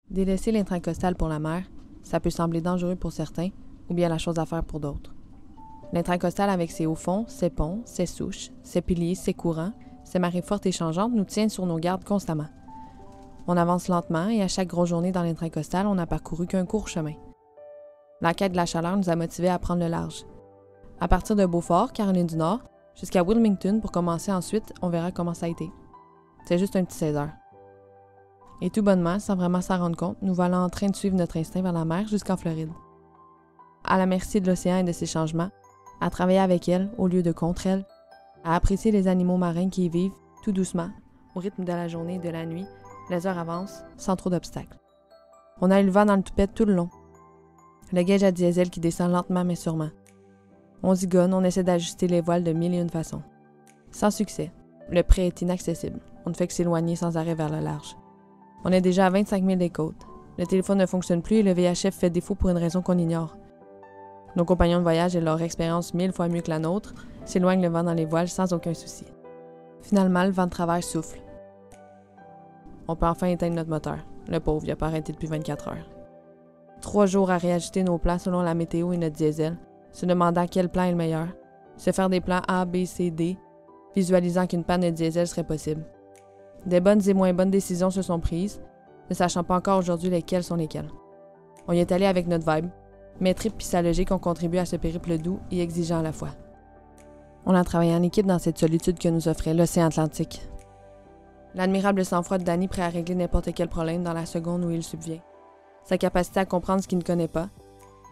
Délaisser l'intracostal pour la mer, ça peut sembler dangereux pour certains ou bien la chose à faire pour d'autres. L'intracostal avec ses hauts fonds, ses ponts, ses souches, ses piliers, ses courants, ses marées fortes et changeantes nous tient sur nos gardes constamment. On avance lentement et à chaque grosse journée dans l'intracostal, on n'a parcouru qu'un court chemin. La quête de la chaleur nous a motivés à prendre le large. À partir de Beaufort, Caroline du Nord, jusqu'à Wilmington pour commencer ensuite, on verra comment ça a été. C'est juste un petit 16 heures. Et tout bonnement, sans vraiment s'en rendre compte, nous voilà en train de suivre notre instinct vers la mer jusqu'en Floride. À la merci de l'océan et de ses changements, à travailler avec elle au lieu de contre elle, à apprécier les animaux marins qui y vivent tout doucement, au rythme de la journée et de la nuit, les heures avancent sans trop d'obstacles. On a eu le vent dans le toupette tout le long. Le gauge à diesel qui descend lentement mais sûrement. On zigonne, on essaie d'ajuster les voiles de mille et une façons. Sans succès. Le pré est inaccessible. On ne fait que s'éloigner sans arrêt vers le large. On est déjà à 25 000 des côtes. Le téléphone ne fonctionne plus et le VHF fait défaut pour une raison qu'on ignore. Nos compagnons de voyage et leur expérience 1000 fois mieux que la nôtre s'éloignent le vent dans les voiles sans aucun souci. Finalement, le vent de travers souffle. On peut enfin éteindre notre moteur. Le pauvre, il n'a pas arrêté depuis 24 heures. 3 jours à réajuster nos plans selon la météo et notre diesel, se demandant quel plan est le meilleur, se faire des plans A, B, C, D, visualisant qu'une panne de diesel serait possible. Des bonnes et moins bonnes décisions se sont prises, ne sachant pas encore aujourd'hui lesquelles sont lesquelles. On y est allé avec notre vibe, mais trip pis sa logique ont contribué à ce périple doux et exigeant à la fois. On a travaillé en équipe dans cette solitude que nous offrait l'océan Atlantique. L'admirable sang-froid de Danny prêt à régler n'importe quel problème dans la seconde où il subvient. Sa capacité à comprendre ce qu'il ne connaît pas,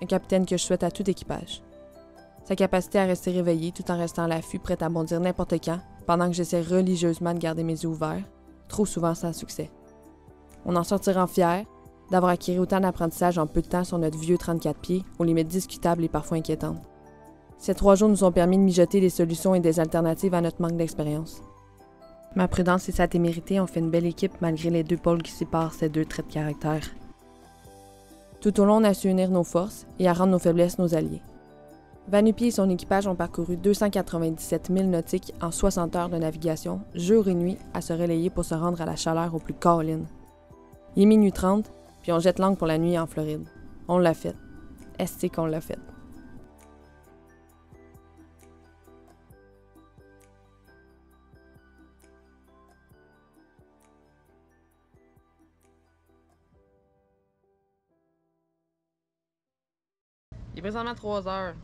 un capitaine que je souhaite à tout équipage. Sa capacité à rester réveillé tout en restant à l'affût, prêt à bondir n'importe quand, pendant que j'essaie religieusement de garder mes yeux ouverts, trop souvent sans succès. On en sortira fiers d'avoir acquis autant d'apprentissage en peu de temps sur notre vieux 34 pieds, aux limites discutables et parfois inquiétantes. Ces 3 jours nous ont permis de mijoter des solutions et des alternatives à notre manque d'expérience. Ma prudence et sa témérité ont fait une belle équipe malgré les 2 pôles qui séparent ces 2 traits de caractère. Tout au long, on a su unir nos forces et à rendre nos faiblesses nos alliés. Vanupi et son équipage ont parcouru 297 000 nautiques en 60 heures de navigation, jour et nuit, à se relayer pour se rendre à la chaleur au plus caroline. Il est minuit 30, puis on jette l'angle pour la nuit en Floride. On l'a fait. Est-ce qu'on l'a fait? Il est présentement 3 heures.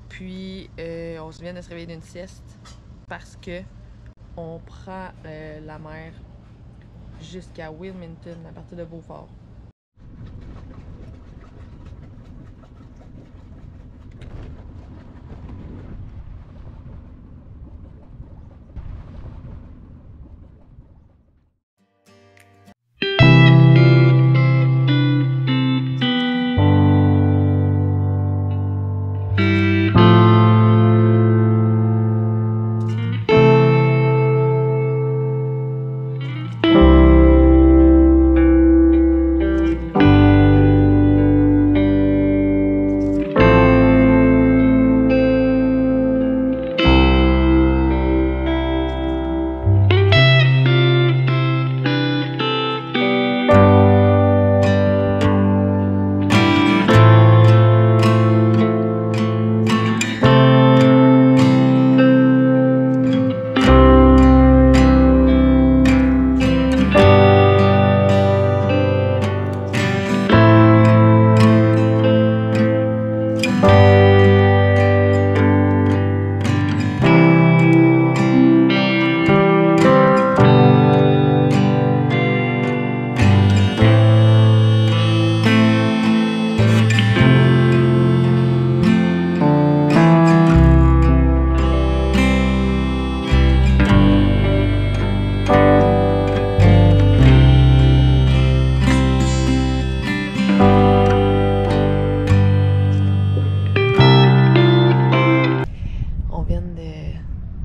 Puis, on vient de se réveiller d'une sieste parce que on prend la mer jusqu'à Wilmington à partir de Beaufort.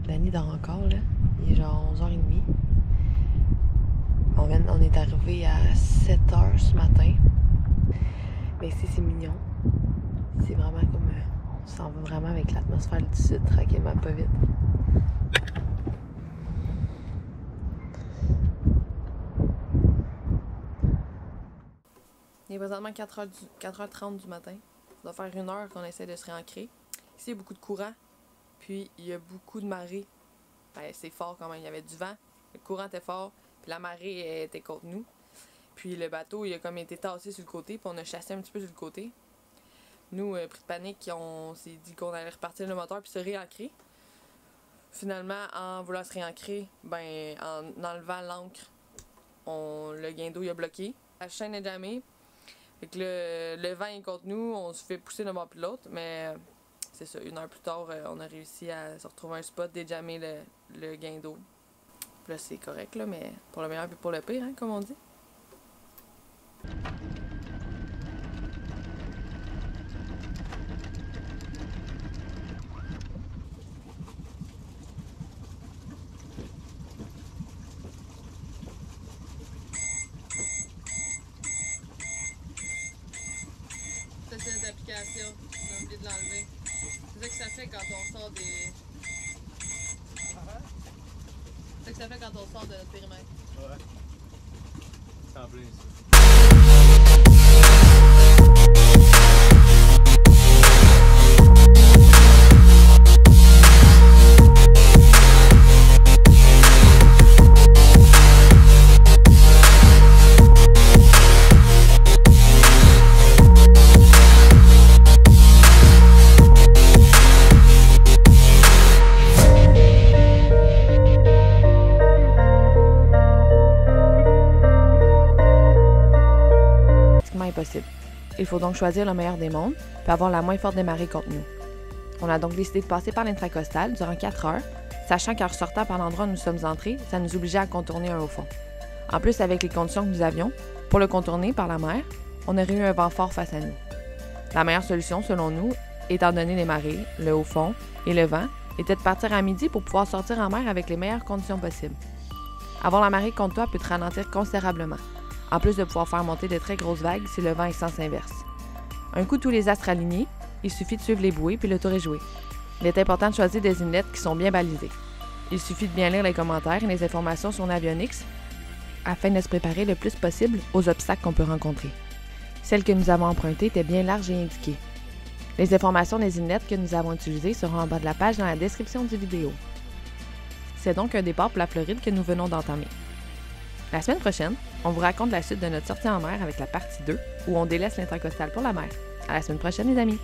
Danny dort encore, là. Il est genre 11h30. On est arrivé à 7h ce matin. Mais ici, c'est mignon. C'est vraiment comme... on s'en va vraiment avec l'atmosphère du sud, tranquillement, pas vite. Il est présentement 4h30 du matin. Ça doit faire 1 heure qu'on essaie de se réancrer. Ici, il y a beaucoup de courant, puis il y a beaucoup de marée. Ben, c'est fort quand même. Il y avait du vent, le courant était fort, puis la marée était contre nous. Puis le bateau, il a comme été tassé sur le côté, puis on a chassé un petit peu sur le côté. Nous, pris de panique, on s'est dit qu'on allait repartir le moteur puis se réancrer. Finalement, en voulant se réancrer, ben, en enlevant l'ancre, le guindeau il a bloqué. La chaîne est jamais. Fait que le vent est contre nous, on se fait pousser d'un bord puis de l'autre, mais c'est ça, 1 heure plus tard, on a réussi à se retrouver un spot, déjammer le guindeau. Puis là, c'est correct, là, mais pour le meilleur puis pour le pire, hein, comme on dit. Ça, c'est notre application. On a oublié de l'enlever. C'est ça que ça fait quand on sort des... C'est ça que ça fait quand on sort de notre périmètre. Ouais. C'est en plein ça. Impossible. Il faut donc choisir le meilleur des mondes, puis avoir la moins forte des marées contre nous. On a donc décidé de passer par l'intracostal durant 4 heures, sachant qu'en ressortant par l'endroit où nous sommes entrés, ça nous obligeait à contourner un haut fond. En plus, avec les conditions que nous avions, pour le contourner par la mer, on aurait eu un vent fort face à nous. La meilleure solution, selon nous, étant donné les marées, le haut fond et le vent, était de partir à midi pour pouvoir sortir en mer avec les meilleures conditions possibles. Avoir la marée contre toi peut te ralentir considérablement, en plus de pouvoir faire monter de très grosses vagues si le vent est sens inverse. Un coup tous les astres alignés, il suffit de suivre les bouées puis le tour est joué. Il est important de choisir des inlets qui sont bien balisés. Il suffit de bien lire les commentaires et les informations sur Navionics afin de se préparer le plus possible aux obstacles qu'on peut rencontrer. Celles que nous avons empruntées étaient bien larges et indiquées. Les informations des inlets que nous avons utilisées seront en bas de la page dans la description du vidéo. C'est donc un départ pour la Floride que nous venons d'entamer. La semaine prochaine, on vous raconte la suite de notre sortie en mer avec la partie 2, où on délaisse l'intracostal pour la mer. À la semaine prochaine, les amis!